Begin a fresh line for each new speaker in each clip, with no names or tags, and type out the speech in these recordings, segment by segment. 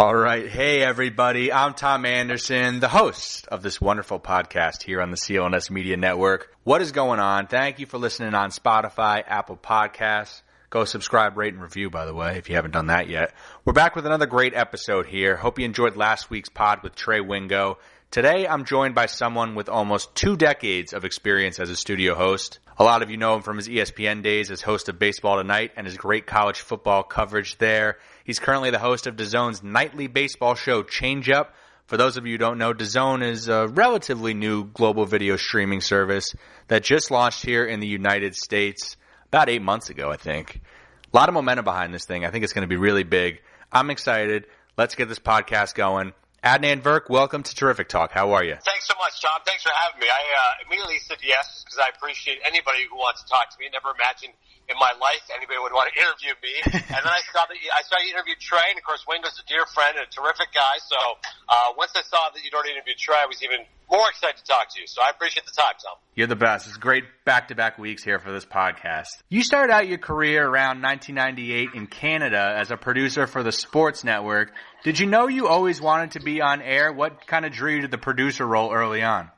All right. Hey, everybody. I'm Tom Anderson, the host of this wonderful podcast here on the CLNS Media Network. What is going on? Thank you for listening on Spotify, Apple Podcasts. Go subscribe, rate, and review, by the way, if you haven't done that yet. We're back with another great episode here. Hope you enjoyed last week's pod with Trey Wingo. Today, I'm joined by someone with almost 2 decades of experience as a studio host. A lot of you know him from his ESPN days as host of Baseball Tonight and his great college football coverage there. He's currently the host of DAZN's nightly baseball show, Change Up. For those of you who don't know, DAZN is a relatively new global video streaming service that just launched here in the United States about 8 months ago, I think. A lot of momentum behind this thing. I think it's going to be really big. I'm excited. Let's get this podcast going. Adnan Virk, welcome to Terrific Talk. How are you?
Thanks so much, Tom. Thanks for having me. I immediately said yes because I appreciate anybody who wants to talk to me. Never imagined in my life anybody would want to interview me. And then I saw you interviewed Trey, and of course Wingo's a dear friend and a terrific guy. So once I saw that you'd already interviewed Trey, I was even more excited to talk to you. So I appreciate the time, Tom.
You're the best. It's great back-to-back weeks here for this podcast. You started out your career around 1998 in Canada as a producer for the Sports Network. Did you know you always wanted to be on air? What kind of drew you to the producer role early on?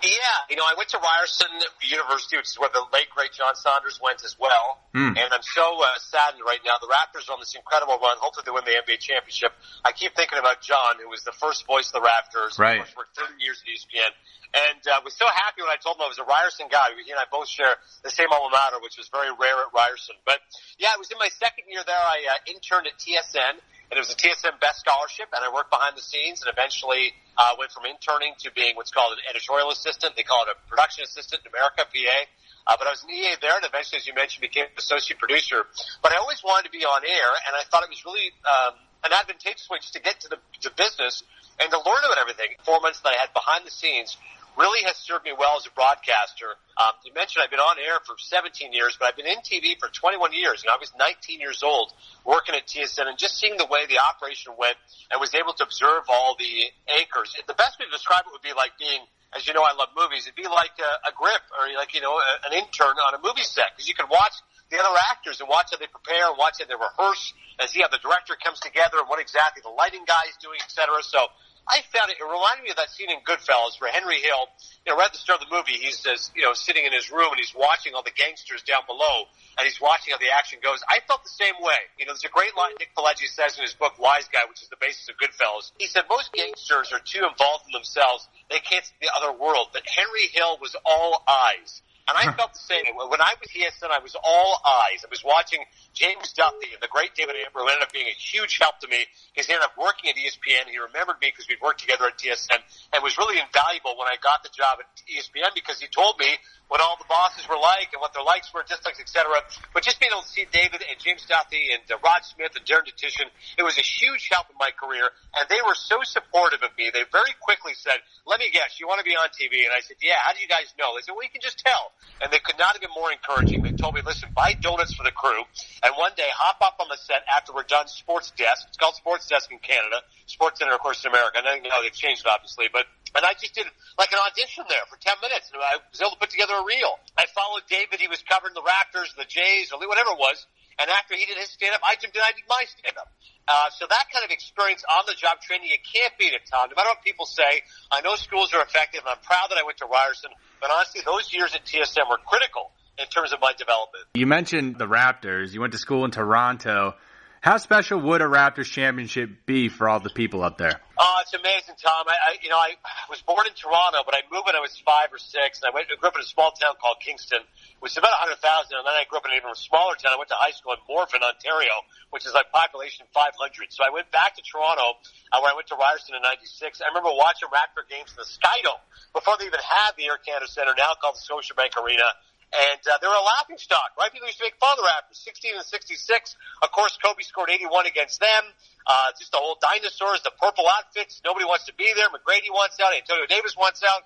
Yeah, I went to Ryerson University, which is where the late, great John Saunders went as well. And I'm so saddened right now. The Raptors are on this incredible run. Hopefully they win the NBA championship. I keep thinking about John, who was the first voice of the Raptors.
Right.
Of course, worked 30 years at ESPN. And I was so happy when I told him I was a Ryerson guy. He and I both share the same alma mater, which was very rare at Ryerson. But, yeah, it was in my second year there. I interned at TSN. And it was a TSN Best Scholarship, and I worked behind the scenes and eventually went from interning to being what's called an editorial assistant. They call it a production assistant in America, PA. But I was an EA there, and eventually, as you mentioned, became an associate producer. But I always wanted to be on air, and I thought it was really an advantageous way just to get to the business and to learn about everything. 4 months that I had behind the scenes really has served me well as a broadcaster. You mentioned I've been on air for 17 years, but I've been in TV for 21 years. I was 19 years old working at TSN and just seeing the way the operation went and was able to observe all the anchors. The best way to describe it would be like being, as you know, I love movies. It'd be like a grip or like, an intern on a movie set because you can watch the other actors and watch how they prepare and watch how they rehearse and see how the director comes together and what exactly the lighting guy is doing, et cetera. So I found it reminded me of that scene in Goodfellas where Henry Hill, right at the start of the movie, he's just, sitting in his room and he's watching all the gangsters down below and he's watching how the action goes. I felt the same way. There's a great line Nick Pileggi says in his book Wise Guy, which is the basis of Goodfellas. He said most gangsters are too involved in themselves. They can't see the other world. But Henry Hill was all eyes. And I felt the same. When I was TSN, I was all eyes. I was watching James Duthie and the great David Amber, who ended up being a huge help to me. He ended up working at ESPN. He remembered me because we'd worked together at TSN and was really invaluable when I got the job at ESPN because he told me what all the bosses were like and what their likes were, dislikes, et cetera. But just being able to see David and James Duthie and Rod Smith and Darren Detition, it was a huge help in my career. And they were so supportive of me. They very quickly said, let me guess, you want to be on TV? And I said, yeah, how do you guys know? They said, well, you can just tell. And they could not have been more encouraging. They told me, listen, buy donuts for the crew. And one day, hop up on the set after we're done Sports Desk. It's called Sports Desk in Canada. Sports Center, of course, in America. I know they've changed it, obviously. And I just did like an audition there for 10 minutes. And I was able to put together a reel. I followed David. He was covering the Raptors, the Jays, or whatever it was. And after he did his stand-up, I jumped in, I did my stand-up. So that kind of experience on-the-job training, you can't beat it, Tom. No matter what people say, I know schools are effective, and I'm proud that I went to Ryerson. But honestly, those years at TSM were critical in terms of my development.
You mentioned the Raptors. You went to school in Toronto. How special would a Raptors championship be for all the people up there?
It's amazing, Tom. I was born in Toronto, but I moved when I was 5 or 6, and I grew up in a small town called Kingston, which is about 100,000, and then I grew up in an even smaller town. I went to high school in Morven, Ontario, which is like population 500. So I went back to Toronto, where I went to Ryerson in 96. I remember watching Raptor games in the Skydome before they even had the Air Canada Centre, now called the Scotiabank Arena. And they were a laughing stock, right? People used to make fun of the Raptors. 16 and 66. Of course, Kobe scored 81 against them. Just the whole dinosaurs, the purple outfits. Nobody wants to be there. McGrady wants out. Antonio Davis wants out.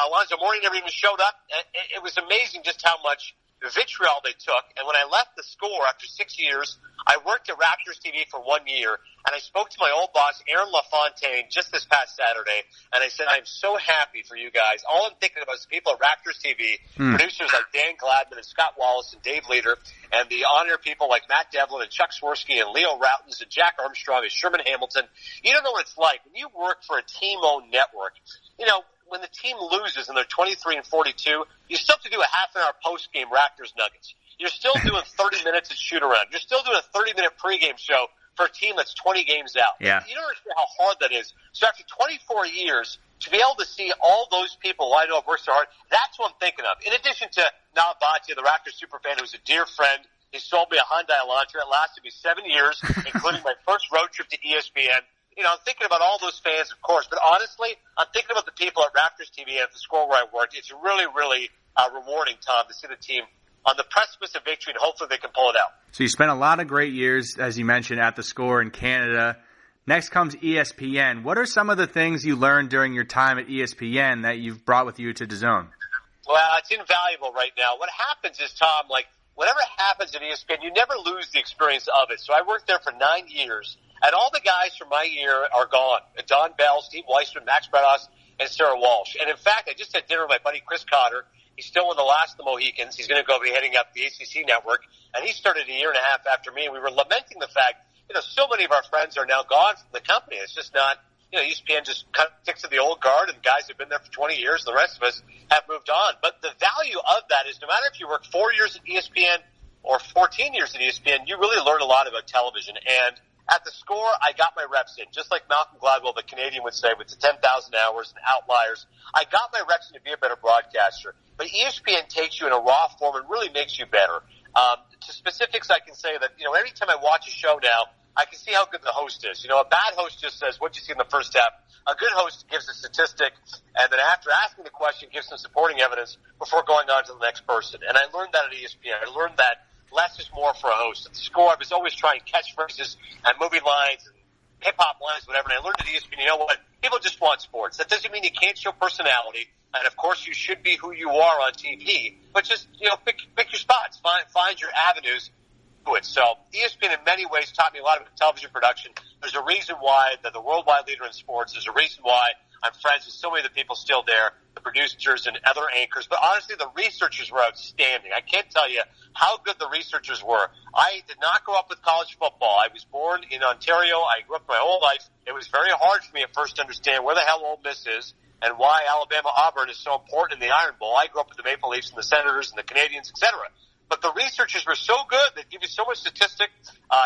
Alonzo Mourning never even showed up. It was amazing just how much vitriol they took. And when I left the Score after 6 years, I worked at Raptors TV for 1 year, and I spoke to my old boss, Aaron LaFontaine, just this past Saturday, and I said, I'm so happy for you guys. All I'm thinking about is the people at Raptors TV, producers like Dan Gladman and Scott Wallace and Dave Leader, and the on-air people like Matt Devlin and Chuck Swirsky and Leo Routens and Jack Armstrong and Sherman Hamilton. You don't know what it's like. When you work for a team-owned network, you know, when the team loses and they're 23 and 42, you still have to do a half-an-hour post-game Raptors Nuggets. You're still doing 30 minutes of shoot-around. You're still doing a 30-minute pregame show for a team that's 20 games out.
Yeah.
You don't understand how hard that is. So after 24 years, to be able to see all those people I know have worked so hard, that's what I'm thinking of. In addition to Nal Bhatia, the Raptors superfan, who's a dear friend. He sold me a Hyundai Elantra. It lasted me 7 years, including my first road trip to ESPN. You know, I'm thinking about all those fans, of course, but honestly, I'm thinking about the people at Raptors TV and at the Score where I worked. It's really, really rewarding, Tom, to see the team on the precipice of victory, and hopefully they can pull it out.
So you spent a lot of great years, as you mentioned, at the Score in Canada. Next comes ESPN. What are some of the things you learned during your time at ESPN that you've brought with you to DAZN?
Well, it's invaluable right now. What happens is, Tom, like, whatever happens at ESPN, you never lose the experience of it. So I worked there for 9 years. And all the guys from my year are gone. Don Bell, Steve Weissman, Max Bretos, and Sarah Walsh. And in fact, I just had dinner with my buddy Chris Cotter. He's still one of the last of the Mohicans. He's going to go be heading up the ACC network. And he started a year and a half after me. And we were lamenting the fact, you know, so many of our friends are now gone from the company. It's just not, you know, ESPN just kind of sticks to the old guard, and guys have been there for 20 years. The rest of us have moved on. But the value of that is no matter if you work 4 years at ESPN or 14 years at ESPN, you really learn a lot about television. And at the Score, I got my reps in, just like Malcolm Gladwell, the Canadian, would say, with the 10,000 hours and outliers. I got my reps in to be a better broadcaster. But ESPN takes you in a raw form and really makes you better. To specifics, I can say that, you know, every time I watch a show now, I can see how good the host is. You know, a bad host just says, what'd you see in the first half? A good host gives a statistic, and then after asking the question, gives some supporting evidence before going on to the next person. And I learned that at ESPN. I learned that less is more for a host. At the Score, I was always trying catchphrases and movie lines and hip-hop lines, whatever. And I learned at ESPN, you know what? People just want sports. That doesn't mean you can't show personality. And, of course, you should be who you are on TV. But just, you know, pick your spots. Find your avenues to it. So ESPN, in many ways, taught me a lot about television production. There's a reason why they're the worldwide leader in sports. There's a reason why I'm friends with so many of the people still there, the producers and other anchors. But honestly, the researchers were outstanding. I can't tell you how good the researchers were. I did not grow up with college football. I was born in Ontario. I grew up my whole life. It was very hard for me at first to understand where the hell Ole Miss is and why Alabama-Auburn is so important in the Iron Bowl. I grew up with the Maple Leafs and the Senators and the Canadians, etc. But the researchers were so good. They give you so much statistic,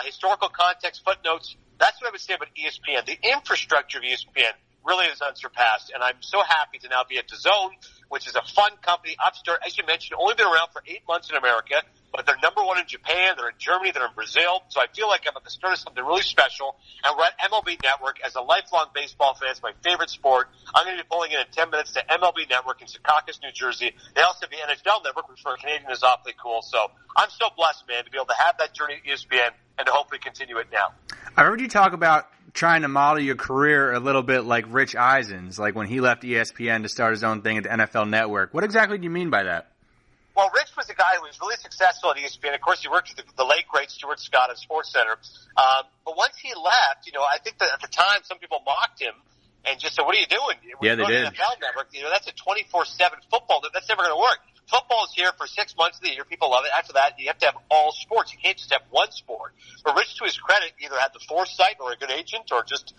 historical context, footnotes. That's what I would say about ESPN. The infrastructure of ESPN really is unsurpassed, and I'm so happy to now be at DAZN, which is a fun company, upstart. As you mentioned, only been around for 8 months in America, but they're number one in Japan, they're in Germany, they're in Brazil, so I feel like I'm at the start of something really special, and we're at MLB Network. As a lifelong baseball fan, it's my favorite sport. I'm going to be pulling in 10 minutes to MLB Network in Secaucus, New Jersey. They also have the NHL Network, which for a Canadian is awfully cool, so I'm so blessed, man, to be able to have that journey at ESPN and to hopefully continue it now.
I heard you talk about trying to model your career a little bit like Rich Eisen's, like when he left ESPN to start his own thing at the NFL Network. What exactly do you mean by that?
Well, Rich was a guy who was really successful at ESPN. Of course, he worked with the late, great Stuart Scott at SportsCenter. But once he left, you know, I think that at the time some people mocked him and just said, what are you doing?
Yeah, they did.
The NFL Network, you know, that's a 24/7 football. That's never going to work. Football is here for 6 months of the year. People love it. After that, you have to have all sports. You can't just have one sport. But Rich, to his credit, either had the foresight or a good agent or just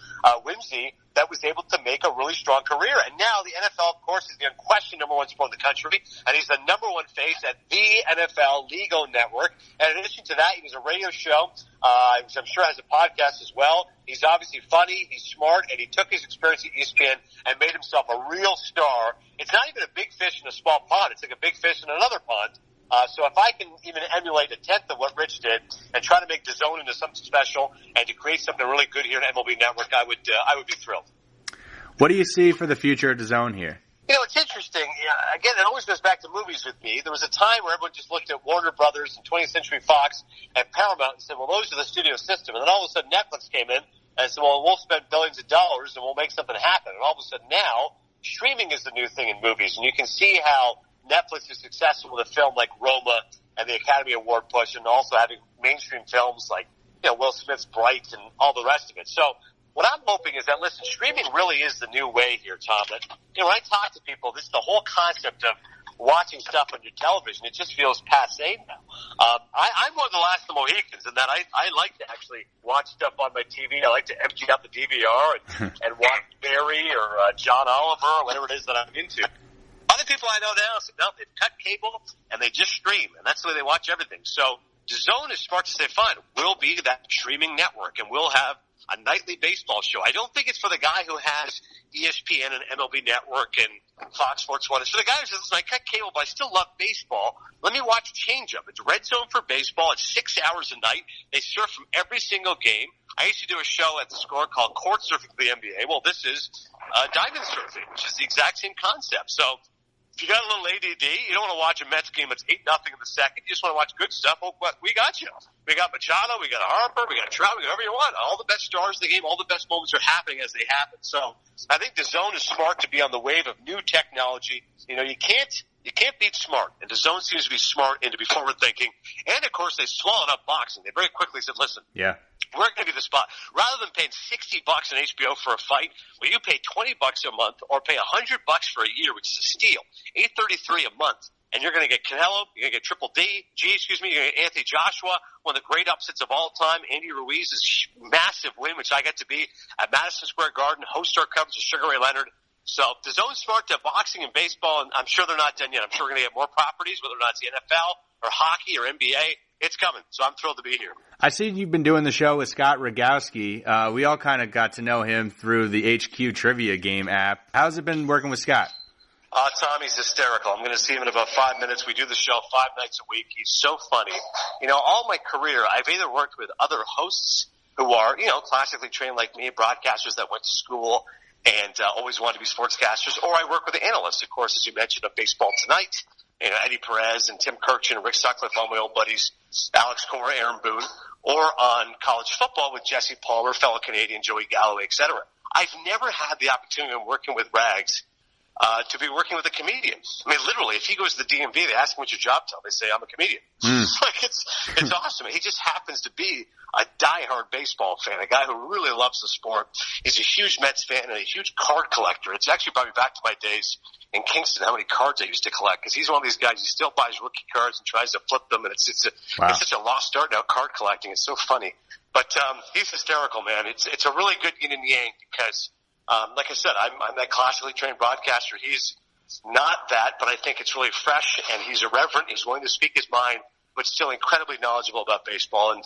whimsy that was able to make a really strong career. And now the NFL, of course, is the unquestioned number one sport in the country, and he's the number one face at the NFL Legal Network. And in addition to that, he was a radio show, which I'm sure has a podcast as well. He's obviously funny, he's smart, and he took his experience at ESPN and made himself a real star. It's not even a big fish in a small pond. It's like a big fish in another pond. So if I can even emulate a tenth of what Rich did and try to make DAZN into something special and to create something really good here at MLB Network, I would be thrilled.
What do you see for the future of DAZN here?
You know, it's interesting. Again, it always goes back to movies with me. There was a time where everyone just looked at Warner Brothers and 20th Century Fox and Paramount and said, well, those are the studio system. And then all of a sudden Netflix came in and said, well, we'll spend billions of dollars and we'll make something happen. And all of a sudden now, streaming is the new thing in movies. And you can see how Netflix is successful with a film like Roma and the Academy Award push, and also having mainstream films like, Will Smith's Bright and all the rest of it. So what I'm hoping is that, listen, streaming really is the new way here, Tom. That, when I talk to people, this is the whole concept of watching stuff on your television. It just feels passé now. I'm one of the last of the Mohicans in that I like to actually watch stuff on my TV. I like to empty out the DVR and watch Barry or John Oliver or whatever it is that I'm into. Other people I know now say, no, they've cut cable and they just stream, and that's the way they watch everything. So DAZN is smart to say, fine, we'll be that streaming network, and we'll have a nightly baseball show. I don't think it's for the guy who has ESPN and MLB Network and Fox Sports 1. It's for the guy who says, listen, I cut cable, but I still love baseball. Let me watch Change-Up. It's Red Zone for baseball. It's 6 hours a night. They surf from every single game. I used to do a show at the Score called Court Surfing for the NBA. Well, this is diamond surfing, which is the exact same concept. So if you got a little ADD, you don't want to watch a Mets game that's 8-0 in the second. You just want to watch good stuff. Well, we got you. We got Machado, we got Harper, we got Trout, we got whoever you want. All the best stars in the game, all the best moments are happening as they happen. So I think DAZN is smart to be on the wave of new technology. You can't beat smart, and DAZN seems to be smart and to be forward thinking. And of course, they swallowed up boxing. They very quickly said, listen, we're going to be the spot. Rather than paying $60 on HBO for a fight, will you pay $20 a month or pay $100 for a year, which is a steal, $833 a month. And you're going to get Canelo, you're going to get Triple D, you're going to get Anthony Joshua, one of the great upsets of all time. Andy Ruiz's massive win, which I got to be at Madison Square Garden, host our coverage of Sugar Ray Leonard. So DAZN's smart to boxing and baseball, and I'm sure they're not done yet. I'm sure we're going to get more properties, whether or not it's the NFL or hockey or NBA. It's coming, so I'm thrilled to be here.
I see you've been doing the show with Scott Rogowski. We all kind of got to know him through the HQ Trivia Game app. How's it been working with Scott?
Tommy's hysterical. I'm going to see him in about 5 minutes. We do the show 5 nights a week. He's so funny. All my career, I've either worked with other hosts who are, classically trained like me, broadcasters that went to school and always wanted to be sportscasters, or I work with analysts, of course, as you mentioned, of Baseball Tonight. Eddie Perez and Tim Kirkchin and Rick Sutcliffe, all my old buddies, Alex Cora, Aaron Boone, or on college football with Jesse Palmer, fellow Canadian, Joey Galloway, etc. I've never had the opportunity of working with Rags to be working with a comedian. I mean, literally, if he goes to the DMV, they ask him what's your job title. They say, I'm a comedian. It's awesome. He just happens to be a diehard baseball fan, a guy who really loves the sport. He's a huge Mets fan and a huge card collector. It's actually brought me back to my days in Kingston, how many cards I used to collect, because he's one of these guys, he still buys rookie cards and tries to flip them, and it's such a lost art now, card collecting. It's so funny. But he's hysterical, man. It's a really good yin and yang because like I said, I'm that classically trained broadcaster. He's not that, but I think it's really fresh, and he's irreverent. He's willing to speak his mind, but still incredibly knowledgeable about baseball, and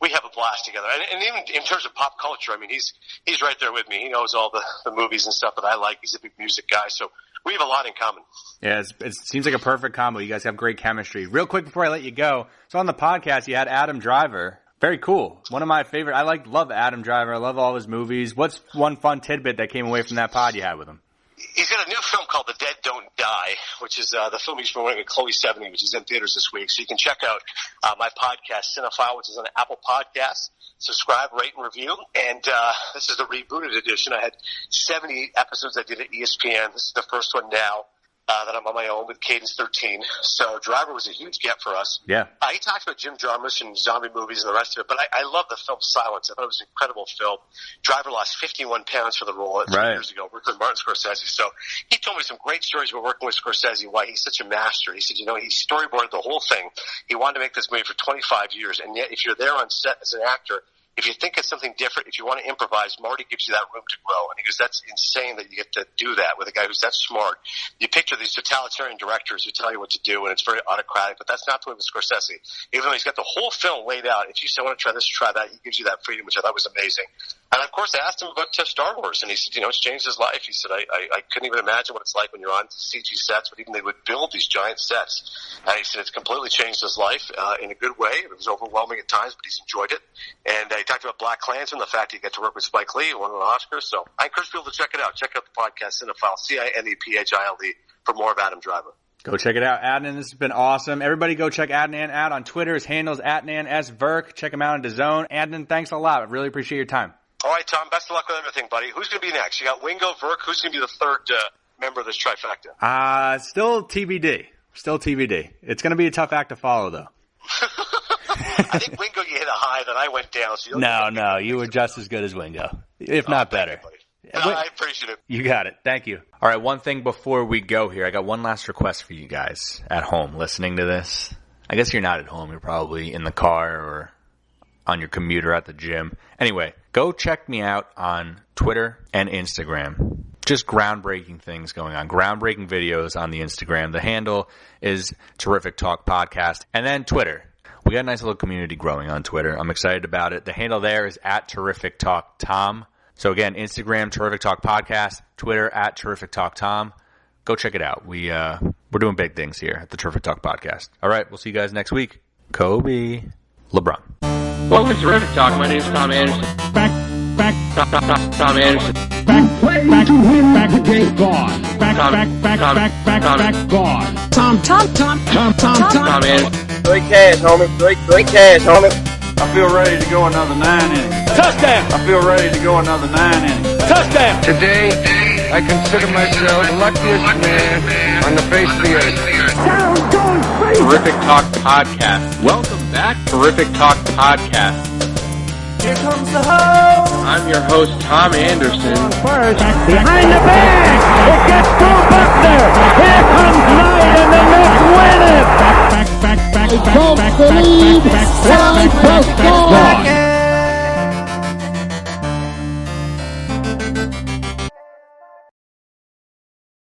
we have a blast together. And even in terms of pop culture, I mean, he's right there with me. He knows all the movies and stuff that I like. He's a big music guy, so we have a lot in common.
Yeah, it seems like a perfect combo. You guys have great chemistry. Real quick before I let you go, so on the podcast you had Adam Driver. Very cool. One of my favorite. Love Adam Driver. I love all his movies. What's one fun tidbit that came away from that pod you had with him?
He's got a new film called The Dead Don't Die, which is the film he's promoting with Chloe Sevigny, which is in theaters this week. So you can check out my podcast, Cinephile, which is on Apple Podcasts. Subscribe, rate, and review. And this is the rebooted edition. I had 78 episodes I did at ESPN. This is the first one now that I'm on my own with Cadence 13. So Driver was a huge get for us.
Yeah.
He talks about Jim Jarmusch and zombie movies and the rest of it, but I love the film Silence. I thought it was an incredible film. Driver lost 51 pounds for the role 3 years ago, working with Martin Scorsese. So he told me some great stories about working with Scorsese, why he's such a master. He said, he storyboarded the whole thing. He wanted to make this movie for 25 years, and yet if you're there on set as an actor, if you think it's something different, if you want to improvise, Marty gives you that room to grow. And he goes, that's insane that you get to do that with a guy who's that smart. You picture these totalitarian directors who tell you what to do, and it's very autocratic, but that's not the way with Scorsese. Even though he's got the whole film laid out, if you say, I want to try this, try that, he gives you that freedom, which I thought was amazing. And, of course, I asked him about Star Wars, and he said, it's changed his life. He said, I couldn't even imagine what it's like when you're on CG sets, but even they would build these giant sets. And he said it's completely changed his life in a good way. It was overwhelming at times, but he's enjoyed it. And he talked about Black Klansman, the fact he got to work with Spike Lee, who won an Oscar. So I encourage people to check it out. Check out the podcast, Cinephile, Cinephile, for more of Adam Driver.
Go check it out. Adnan, this has been awesome. Everybody go check Adnan out on Twitter. His handle is Adnan S. Virk. Check him out on DAZN. Adnan, thanks a lot. I really appreciate your time.
All right, Tom, best of luck with everything, buddy. Who's going to be next? You got Wingo, Virk. Who's going to be the third member of this trifecta?
Still TBD. Still TBD. It's going to be a tough act to follow, though.
I think Wingo, you hit a high, then I went down. So
No, you were just as good as Wingo, if not better.
I appreciate it.
You got it. Thank you. All right, one thing before we go here. I got one last request for you guys at home listening to this. I guess you're not at home. You're probably in the car or on your commute or at the gym. Anyway, go check me out on Twitter and Instagram. Just groundbreaking things going on. Groundbreaking videos on the Instagram. The handle is Terrific Talk Podcast. And then Twitter. We got a nice little community growing on Twitter. I'm excited about it. The handle there is at Terrific Talk Tom. So again, Instagram, Terrific Talk Podcast, Twitter, at Terrific Talk Tom. Go check it out. We're doing big things here at the Terrific Talk Podcast. All right, we'll see you guys next week. Kobe, LeBron.
Welcome to Terrific Talk. My name is Tom Anderson. Tom Anderson.
Back to win, back to get gone. Back, gone. Tom
Anderson.
3 cash, homie. 3 cash, homie.
I feel ready to go another 9 innings.
Touchdown!
I feel ready to go another 9 innings.
Touchdown!
Today, I consider myself the luckiest man on the face of the earth.
Terrific Talk Podcast. Welcome back, Terrific Talk Podcast.
Here comes the host.
I'm your host, Tom Anderson.
first. Behind the bag. It gets through Buckner. Here comes Knight and the Mets win it. Back.